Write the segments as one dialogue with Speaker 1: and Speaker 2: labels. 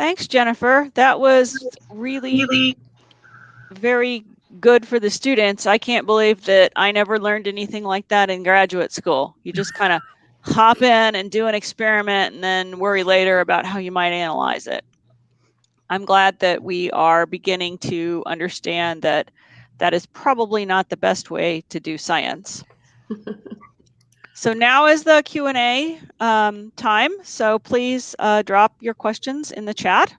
Speaker 1: Thanks, Jennifer. That was really very good for the students. I can't believe that I never learned anything like that in graduate school. You just kind of hop in and do an experiment and then worry later about how you might analyze it. I'm glad that we are beginning to understand that that is probably not the best way to do science. So now is the Q&A time. So please drop your questions in the chat.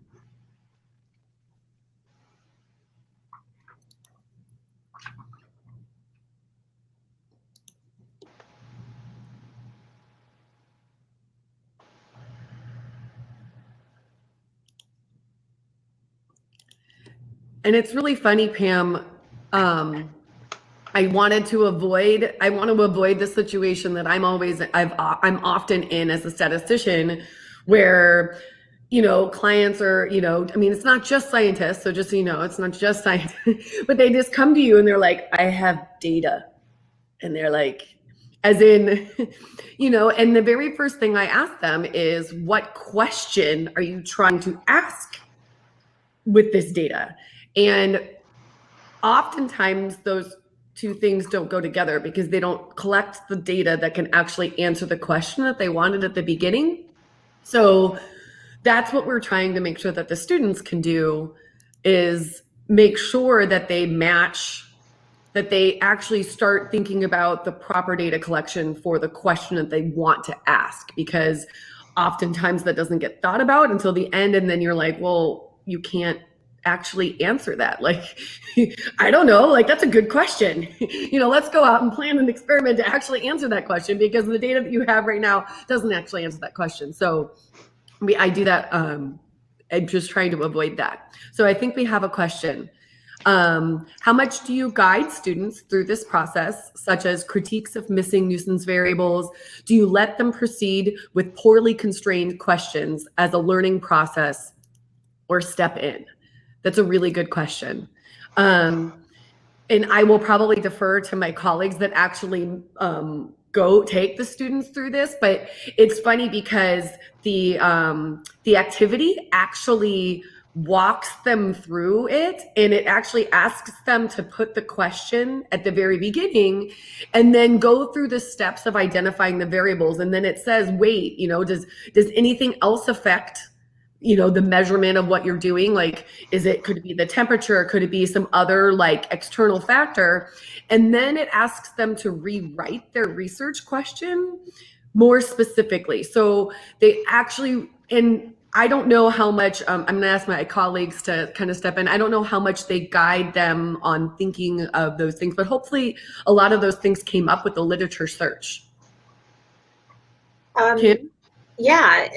Speaker 2: And it's really funny, Pam. I want to avoid the situation that I'm often in as a statistician, where, clients are, I mean, it's not just scientists. So just so you know, it's not just scientists, but they just come to you and they're like, I have data. And they're like, as in, and the very first thing I ask them is, what question are you trying to ask with this data? And oftentimes those two things don't go together because they don't collect the data that can actually answer the question that they wanted at the beginning. So that's what we're trying to make sure that the students can do, is make sure that they match, that they actually start thinking about the proper data collection for the question that they want to ask, because oftentimes that doesn't get thought about until the end. And then you're like, well, you can't actually answer that. Like, I don't know, like, that's a good question. Let's go out and plan an experiment to actually answer that question, because the data that you have right now doesn't actually answer that question. So I do that. I'm just trying to avoid that. So I think we have a question. How much do you guide students through this process, such as critiques of missing nuisance variables? Do you let them proceed with poorly constrained questions as a learning process, or step in? That's a really good question. And I will probably defer to my colleagues that actually go take the students through this. But it's funny because the activity actually walks them through it, and it actually asks them to put the question at the very beginning and then go through the steps of identifying the variables. And then it says, wait, does anything else affect the measurement of what you're doing? Like, could it be the temperature? Could it be some other like external factor? And then it asks them to rewrite their research question more specifically. So they actually, and I don't know how much, I'm going to ask my colleagues to kind of step in. I don't know how much they guide them on thinking of those things, but hopefully a lot of those things came up with the literature search. Kim?
Speaker 3: Yeah,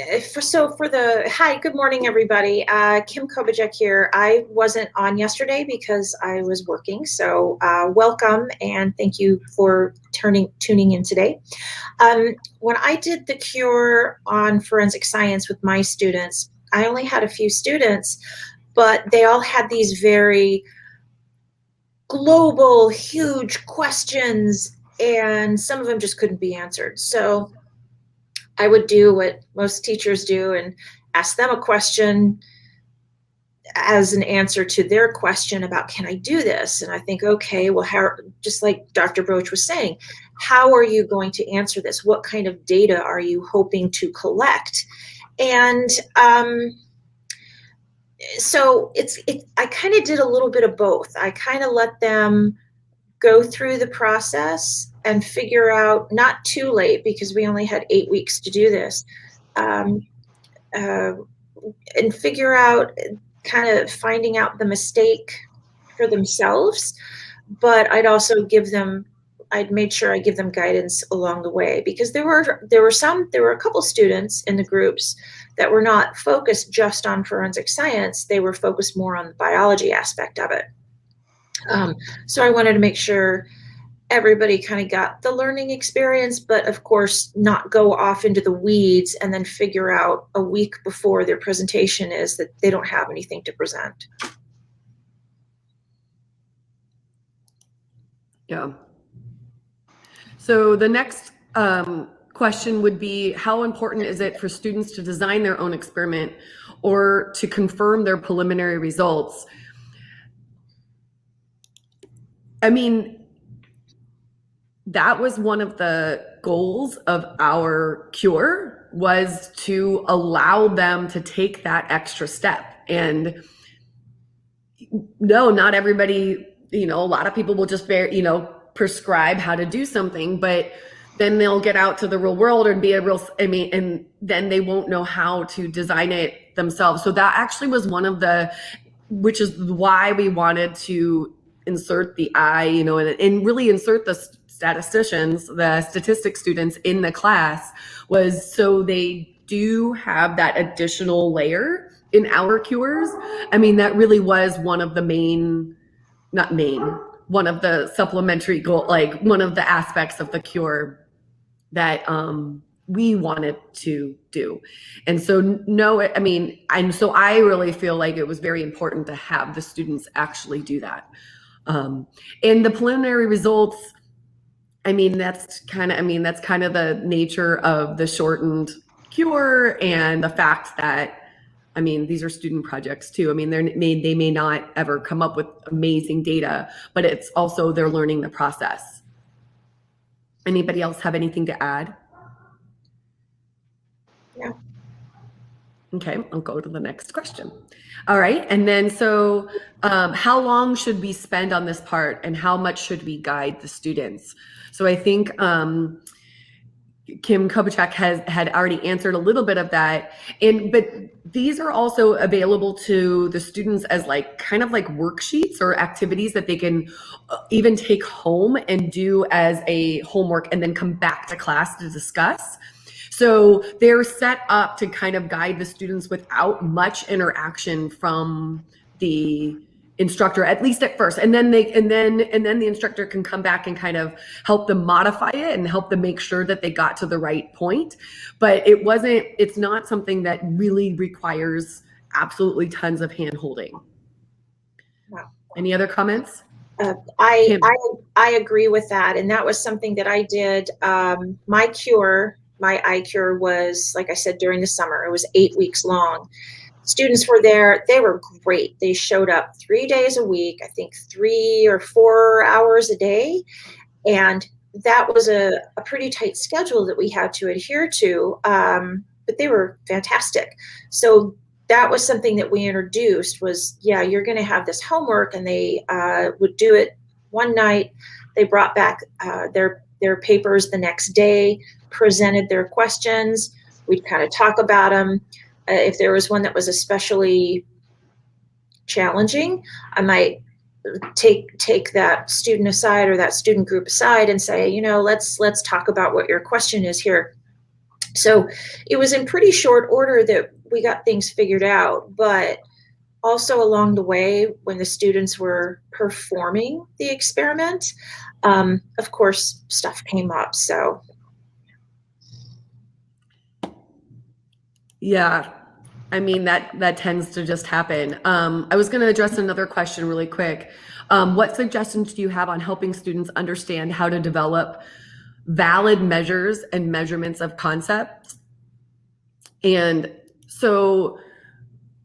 Speaker 3: hi, good morning, everybody. Kim Kobajek here. I wasn't on yesterday because I was working, so welcome and thank you for tuning in today. When I did the cure on forensic science with my students, I only had a few students, but they all had these very global, huge questions, and some of them just couldn't be answered. So I would do what most teachers do and ask them a question as an answer to their question about, can I do this? And I think, okay, well, just like Dr. Broach was saying, how are you going to answer this? What kind of data are you hoping to collect? And so I kind of did a little bit of both. I kind of let them go through the process and figure out, not too late because we only had 8 weeks to do this, and figure out, kind of finding out the mistake for themselves. But I'd also I'd made sure I give them guidance along the way, because there were a couple students in the groups that were not focused just on forensic science. They were focused more on the biology aspect of it. So I wanted to make sure everybody kind of got the learning experience, but of course not go off into the weeds and then figure out a week before their presentation is that they don't have anything to present.
Speaker 2: Yeah. So the next question would be, how important is it for students to design their own experiment, or to confirm their preliminary results. I mean, that was one of the goals of our cure, was to allow them to take that extra step. And no, not everybody, a lot of people will just prescribe how to do something, but then they'll get out to the real world and be and then they won't know how to design it themselves. So that actually was which is why we wanted to insert the and really insert the the statistics students in the class, was so they do have that additional layer in our cures. I mean, that really was one of the one of the supplementary goal, like one of the aspects of the cure that we wanted to do. And so I really feel like it was very important to have the students actually do that. And the preliminary results, that's kind of the nature of the shortened cure, and the fact that, these are student projects too. They may not ever come up with amazing data, but it's also they're learning the process. Anybody else have anything to add?
Speaker 3: No.
Speaker 2: Okay, I'll go to the next question. All right, and then so how long should we spend on this part, and how much should we guide the students? So I think Kim Kopachak had already answered a little bit of that, but these are also available to the students as kind of like worksheets or activities that they can even take home and do as a homework and then come back to class to discuss. So they're set up to kind of guide the students without much interaction from the instructor, at least at first, and then the instructor can come back and kind of help them modify it and help them make sure that they got to the right point. But it's not something that really requires absolutely tons of hand holding.
Speaker 3: Wow.
Speaker 2: Any other comments?
Speaker 3: I agree with that, and that was something that I did. My eye cure was, like I said, during the summer. It was 8 weeks long. Students were there. They were great. They showed up 3 days a week, I think 3 or 4 hours a day. And that was a pretty tight schedule that we had to adhere to. But they were fantastic. So that was something that we introduced was, you're going to have this homework, and they would do it one night. They brought back their papers the next day, presented their questions. We'd kind of talk about them. If there was one that was especially challenging, I might take that student aside or that student group aside and say, let's talk about what your question is here. So it was in pretty short order that we got things figured out, but also along the way, when the students were performing the experiment, of course, stuff came up. So
Speaker 2: yeah, that tends to just happen. I was going to address another question really quick. What suggestions do you have on helping students understand how to develop valid measures and measurements of concepts? And so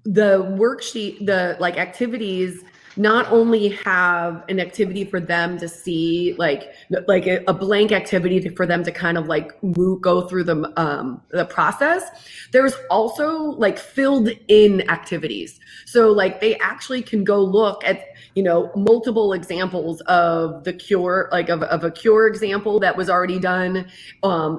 Speaker 2: the worksheet, the activities, not only have an activity for them to see, like a blank activity for them to kind of go through the process. There's also filled in activities. So they actually can go look at, multiple examples of the cure, of a cure example that was already done.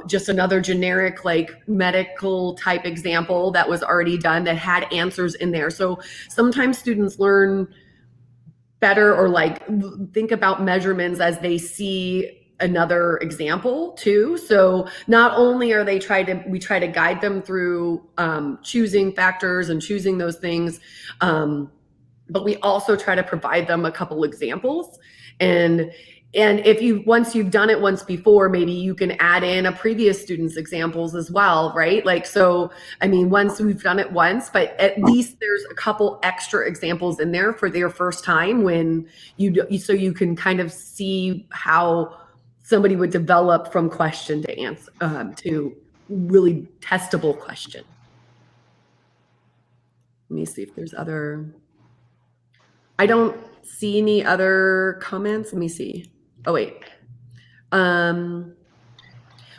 Speaker 2: Just another generic, medical type example that was already done that had answers in there. So sometimes students learn better or think about measurements as they see another example too. So not only are we try to guide them through choosing factors and choosing those things, but we also try to provide them a couple examples. And if once you've done it once before, maybe you can add in a previous student's examples as well, right? Once we've done it once, but at least there's a couple extra examples in there for their first time so you can kind of see how somebody would develop from question to answer to really testable question. Let me see if there's other. I don't see any other comments. Let me see. Oh, wait.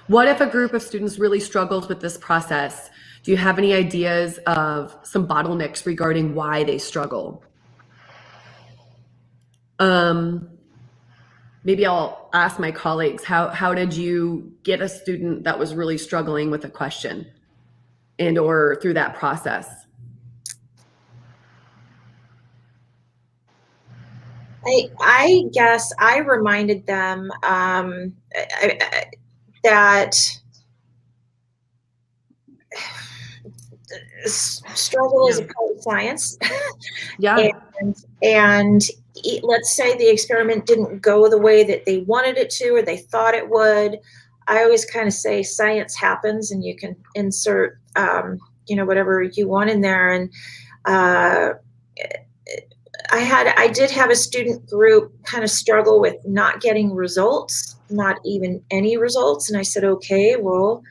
Speaker 2: What if a group of students really struggles with this process? Do you have any ideas of some bottlenecks regarding why they struggle? Maybe I'll ask my colleagues, how did you get a student that was really struggling with a question and or through that process?
Speaker 3: I guess I reminded them that struggle is a part of science.
Speaker 2: Yeah.
Speaker 3: and let's say the experiment didn't go the way that they wanted it to or they thought it would. I always kind of say science happens, and you can insert whatever you want in there. And I did have a student group kind of struggle with not getting results, not even any results. And I said, okay, well,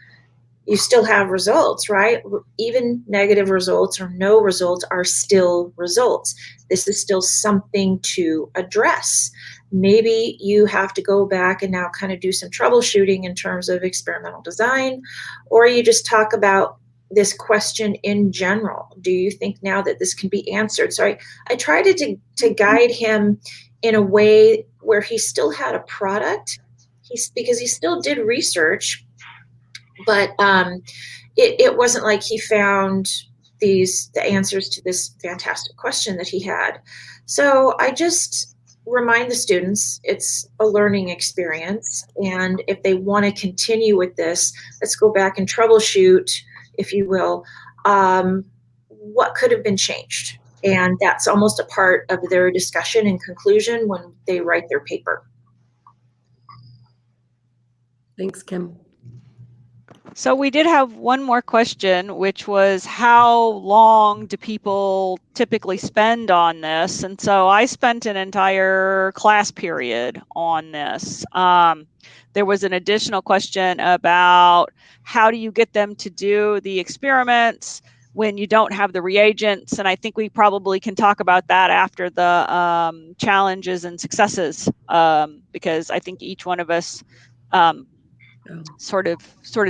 Speaker 3: you still have results, right? Even negative results or no results are still results. This is still something to address. Maybe you have to go back and now kind of do some troubleshooting in terms of experimental design, or you just talk about this question in general. Do you think now that this can be answered? So I tried to guide him in a way where he still had a product, because he still did research, but it wasn't like he found the answers to this fantastic question that he had. So I just remind the students it's a learning experience, and if they want to continue with this, let's go back and troubleshoot, if you will, what could have been changed. And that's almost a part of their discussion and conclusion when they write their paper.
Speaker 2: Thanks, Kim.
Speaker 1: So we did have one more question, which was how long do people typically spend on this? And so I spent an entire class period on this. There was an additional question about how do you get them to do the experiments when you don't have the reagents? And I think we probably can talk about that after the challenges and successes, because I think each one of us sort of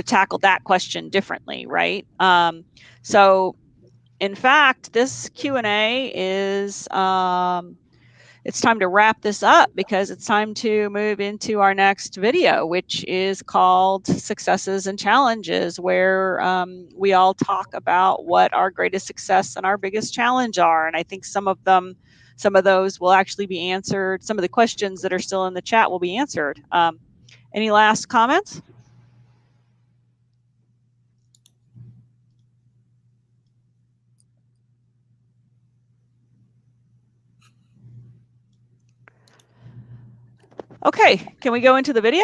Speaker 1: tackled that question differently, right? So in fact, this Q&A is it's time to wrap this up, because it's time to move into our next video, which is called Successes and Challenges, where we all talk about what our greatest success and our biggest challenge are. And I think some of those will actually be answered. Some of the questions that are still in the chat will be answered. Any last comments? Okay, can we go into the video?